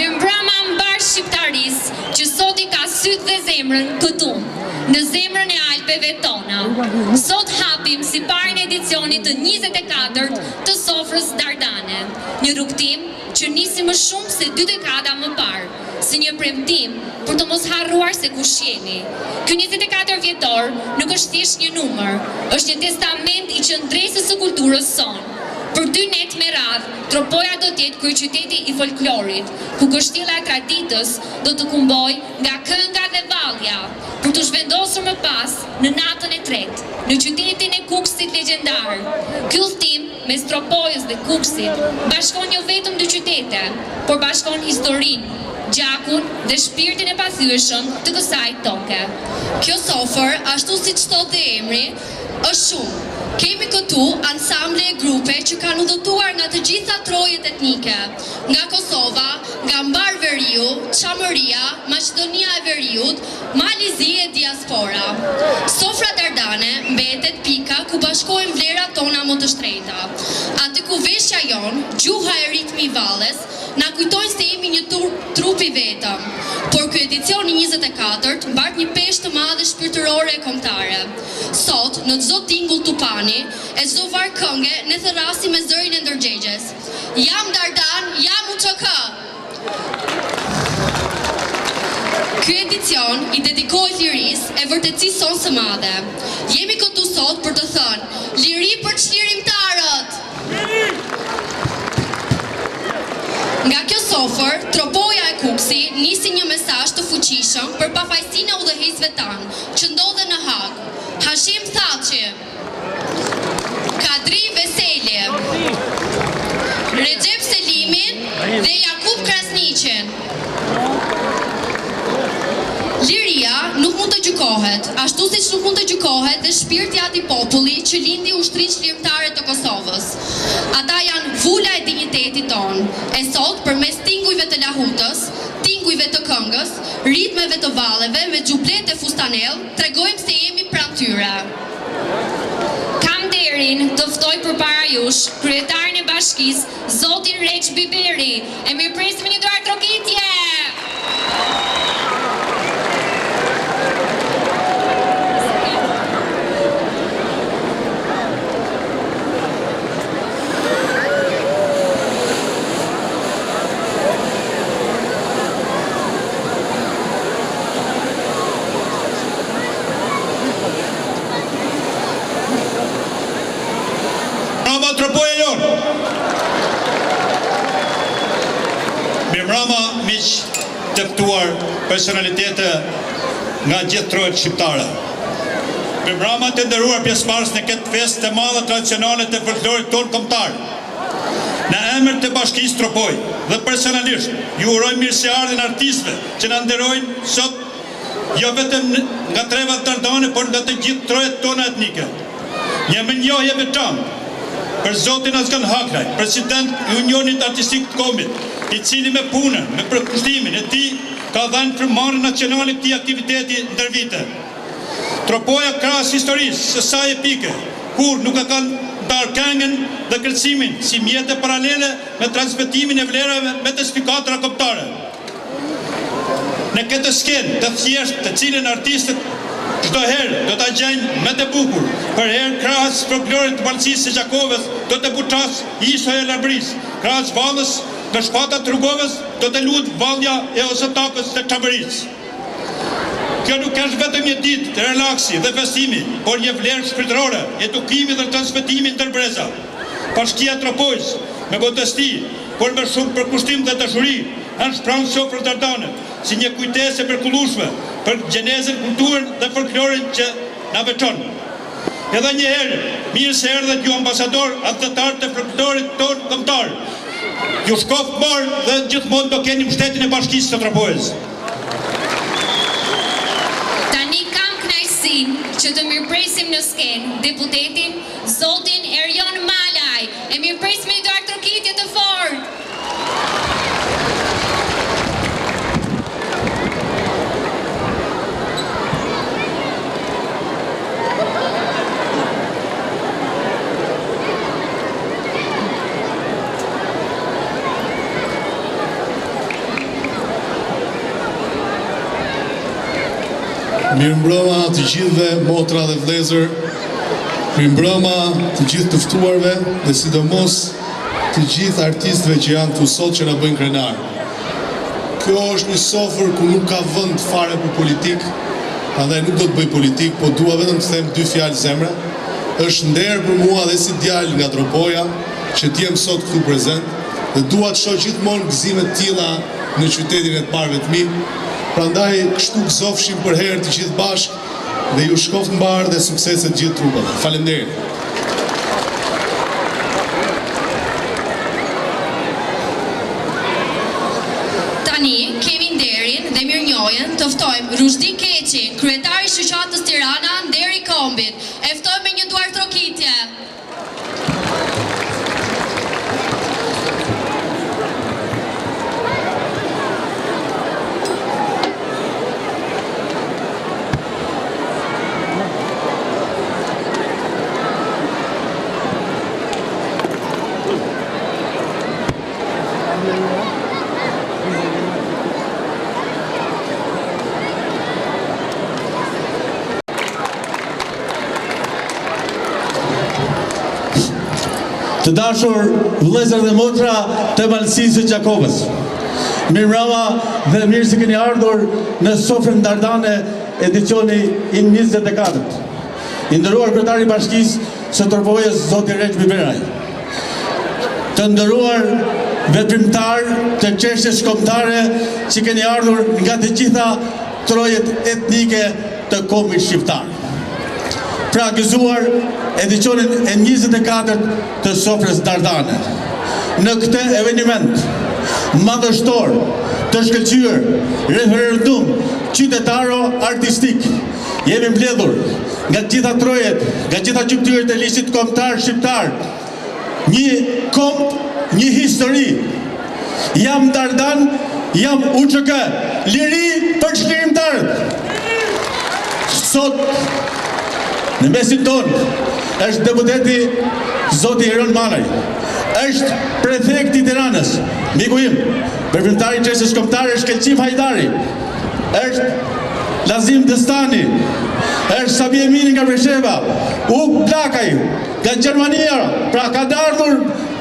Me mbrëma mbar shqiptaris që sot i ka sytë dhe zemrën këtu, në zemrën e Alpeve tona. Sot hapim si parin edicionit të 24 të sofrës Dardane, një rrugtim që nisi më shumë se 2 dekada më parë, si një premtim për të mos harruar se kush jemi. Ky 24 vjetor nuk është thjesht një numër, është një testament i qëndresës së kulturës sonë. Për 2 net me radhë, Tropoja do t'jetë kryeqyteti i folklorit, ku kështjella e traditës do të kumboj nga kënga dhe vallja, për të zhvendosur më pas në natën e tretë, në qytetin e Kukësit legjendar. Ky udhtim mes Tropojës dhe Kukësit bashkon jo vetëm 2 qytete, por bashkon historinë, gjakun dhe shpirtin e pathyeshëm të kësaj toke. Kjo sofër, ashtu siç thotë dhe emri, është shumë. Kemi këtu ansamble e grupe që kanë udhëtuar nga të gjitha trojet etnike, nga Kosova, nga mbar Veriu, Çamëria, Maqedonia e Veriut, Malizi e diaspora. Sofra Dardane mbetet pika ku bashkohen vlerat tona më të shtrenjta. Aty ku veshja jon, gjuha e ritmi i valles, na kujtojnë se jemi një trup i vetëm. Por ky edicion i 24 mbart një peshë të madhe shpirtërore e kombëtare. Sot, në çdo tingull tupani, e çdo varg kënge, ne thërrasim me zërin e ndërgjegjes. Jam Dardan, jam UÇK. Ky edicion i dedikohet lirisë e vërtetësisë sonë së madhe. Jemi këtu sot për të thënë, liri për çlirimtarët. Nga kjo sofër, Tropoja e Kukësi nisi një mesazh të fuqishëm për pafajësinë e udhëheqësve tanë, që ndodhen në Hag. Hashim Thaçi, Kadri Veseli, Recep Selimin dhe Jakub Krasniqin. Liria nuk mund të gjykohet, ashtu siç nuk mund të gjykohet dhe shpirti i atij populli që lindi ushtrinë çlirimtare të Kosovës. Ata janë vula e dinjitetit ton. E sot, përmes tingujve të lahutës, tingujve të këngës, ritmeve të valleve me xhublet e fustanell, tregojmë se jemi pranë tyre. Kam nderin të ftoj përpara jush kryetarin e bashkisë, zotin Reç Biberi, e mirëpresim një duar trokitje. Tropoja jon. Mirëmbrëma miq të ftuar, personalitete nga gjithë trojet shqiptare. Mirëmbrëma të nderuar pjesëmarrës në këtë festë të madhe tradicionale të folklorit ton kombëtar. Në emër të bashkisë Tropoj dhe personalisht ju uroj mirëseardhjen artistëve që na nderojnë sot jo vetëm nga trevat Dardane, por nga të gjithë trojet tona etnike. Një mirënjohje veçantë për zotin Azgan Haklaj, president i Unionit Artistik të Kombit, i cili me punën, me përkushtimin e tij ka dhënë frymëmarrjen nacionale këtij aktiviteti ndër vite. Tropoja krahas historisë së saj epike, kur nuk e kanë ndarë këngën dhe kërcimin si mjete paralele me transmetimin e vlerave me të spikatra kombëtare. Në këtë skenë të thjeshtë të cilën artistët çdo herë do ta gjejnë me të bukur, për herë krahas folklorit të Balësisë së Gjakovës do të buças Isha e Labris, krahas vallës në shpatat rrugovës do të luhet vallja e Osetakës të Çamërisë. Kjo nuk është vetëm një ditë të relaksi dhe festimi, por një vlerë shpirtërore, edukimi dhe transmetimi ndër breza. Bashkia Tropojës me modesti, por me shumë përkushtim dhe dashuri, është pranë sofrës Dardane, si një kujtesë e mrekullueshme për gjenezën, kulturën dhe folklorin që na veçon. Edhe një herë, mirë se erdhët ju ambasador adhëtar të folklorit ton kombëtar. Ju shkoft marë dhe gjithmonë do keni mbështetjen e bashkisë së Tropojës. Tani kam kënaqësinë që të mirëpresim në skenë deputetin zotin Erjon Malaj. E mirëpresim një duar trokitje të fortë. Mirëmbrëma të gjithëve, motra dhe vëllezër. Mirëmbrëma të gjithë të ftuarve dhe sidomos të gjithë artistëve që janë këtu sot që na bëjnë krenar. Kjo është një sofër ku nuk ka vend fare për politik, prandaj nuk do të bëj politik, po dua vetëm të them dy fjalë zemre. Është nder për mua dhe si djalë nga Tropoja që t'jem sot këtu prezent dhe dua të shoh gjithmonë gëzime të tilla në qytetin e të parëve të mi. Prandaj kështu gëzofshim për herë të gjithë bashkë dhe ju shkoft mbar dhe sukseset gjithë trupave. Faleminderit. Tani kemi nderin dhe mirënjohjen të ftojmë Rushdin Keqin, kryetari i shoqatës Tirana Nderi Kombit. E ftojmë me një duar trokitje. Të dashur vëllezër dhe motra të Malësisë së Gjakovës. Mirëmbrëma dhe mirë se keni ardhur në sofrën Dardane edicioni i 24. I nderuar kryetari i Bashkisë së Tropojës zoti Rexh Biberaj. Të nderuar veprimtar të çështjes kombëtare që keni ardhur nga të gjitha trojet etnike të kombit shqiptar. Pra gëzuar edicionin e 24 të sofrës Dardane. Në këtë eveniment madhështor të shkëlqyer referendum qytetaro-artistik jemi mbledhur nga gjitha trojet, nga gjitha gjyktyret e listit kombëtar shqiptar, një komb, një histori. Jam Dardan, jam UÇK, liri për çlirimtarët. Sot në mesin tonë është deputeti zoti Iron Manaj, është prefekti i Tiranës, miku im, veprimtari i çështjes kombëtare Shkelqim Hajdari, është Lazim Destani, është Sabi Emini nga Presheva, Uk Blakaj nga Gjermania, pra ka ardhur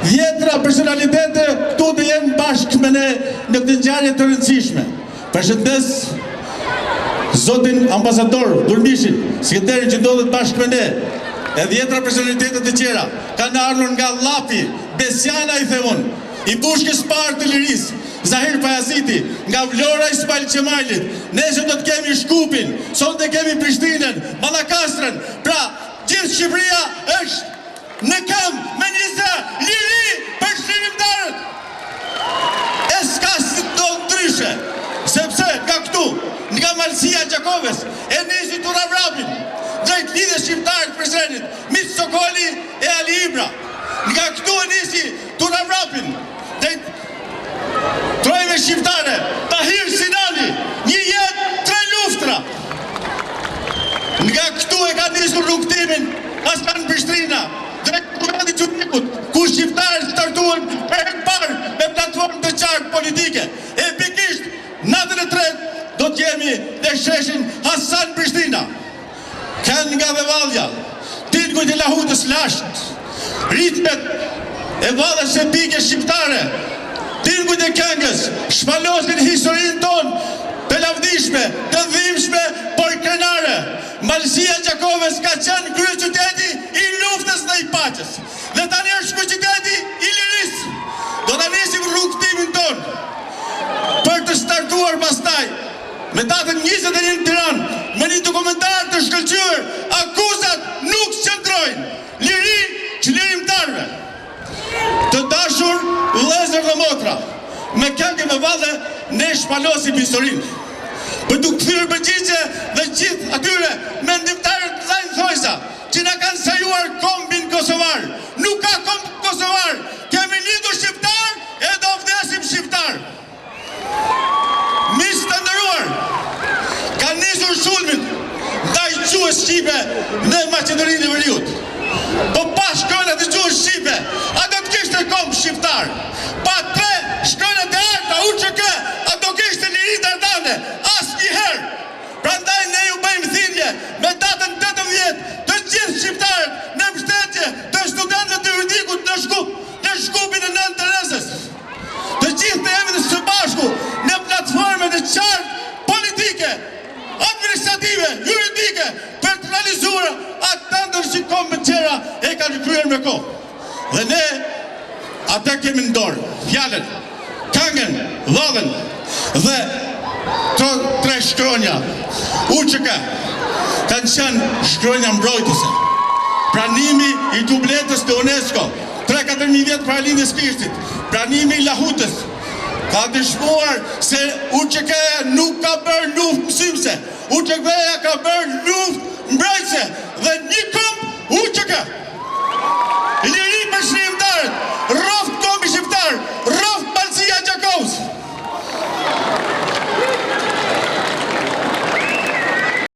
dhjetra personalitete këtu të jenë bashkë me ne në këtë ngjarje të rëndësishme. Përshëndes zotin ambasador Durmishin, sekretarin që ndodhet bashkë me ne, e dhjetra personalitetet të tjera, kanë ardhur nga Llapi, Besiana i themun, i Bushkës parë të Lirisë, Zahir Pajaziti, nga Vlora Ismail Qemailit, nesër do të kemi Shkupin, sonte kemi Prishtinën, Mallakastrën, pra gjithë Shqipëria është në këmbë me një zë, liri për çlirimtarët. E s'ka si do ndryshe, sepse nga këtu, nga Malësia e Gjakovës, e nisi Tura Vrapin, drejt lidhjes shqiptarë të Prizrenit, Mit Sokoli e Ali Ibra. Nga këtu e nisi Tura Vrapin, drejt trojve shqiptare, Tahir Sinani, një jetë, 3 luftra. Nga këtu e ka nisur rrugtimin Aslan Prishtina, drejt kuvendit Qytetit, ku shqiptarët startuan për herë të parë me platformë të qartë politike. E pikisht natën e tretë do t'jemi dhe sheshin Hasan Prishtina. Kënë nga Vevallja, tingujt e Lahutës Lasht, ritmet e vallës e pike shqiptare, tingujt e Këngës, shpalosin historinë tonë të lavdishme, të dhimbshme, por krenare. Malësia e Gjakovës ka qenë kryeqyteti i luftës dhe i paqes. Dhe tani është kryeqyteti i lirisë. Do ta nisim rrugtimin tonë për të startuar pastaj me datën 21 në Tiranë, me një dokumentar të shkëlqyer, akuzat nuk qëndrojnë, liri çlirimtarëve. Të dashur vëllezër dhe motra, me këngë me valle ne shpalosim historinë. Për të kthyer përgjigje dhe gjithë atyre mendimtarët lajm thojsa që na kanë sajuar kombin kosovar. Nuk ka komb kosovar, kemi lindur shqiptar e do vdesim shqiptar. Miq të nderuar, ka nisur sulmin ndaj gjuhës shqipe në Maqedoninë e Veriut. Po pa shkronjat e gjuhës shqipe, a do të kishte komb shqiptar? Pa 3 shkronjat e arta UÇK, a do kishte liri Dardane? Asnjëherë. Prandaj ne ju bëjmë mirë me kohë. Dhe ne ata kemi në dorë fjalën, këngën, dhallën dhe të tre shkronja. UÇK kanë qenë shkronja mbrojtëse. Pranimi i dubletës të UNESCO, 3-4.000 vjetë para lindjes Krishtit, pranimi i Lahutës, ka dëshmuar se UÇK nuk ka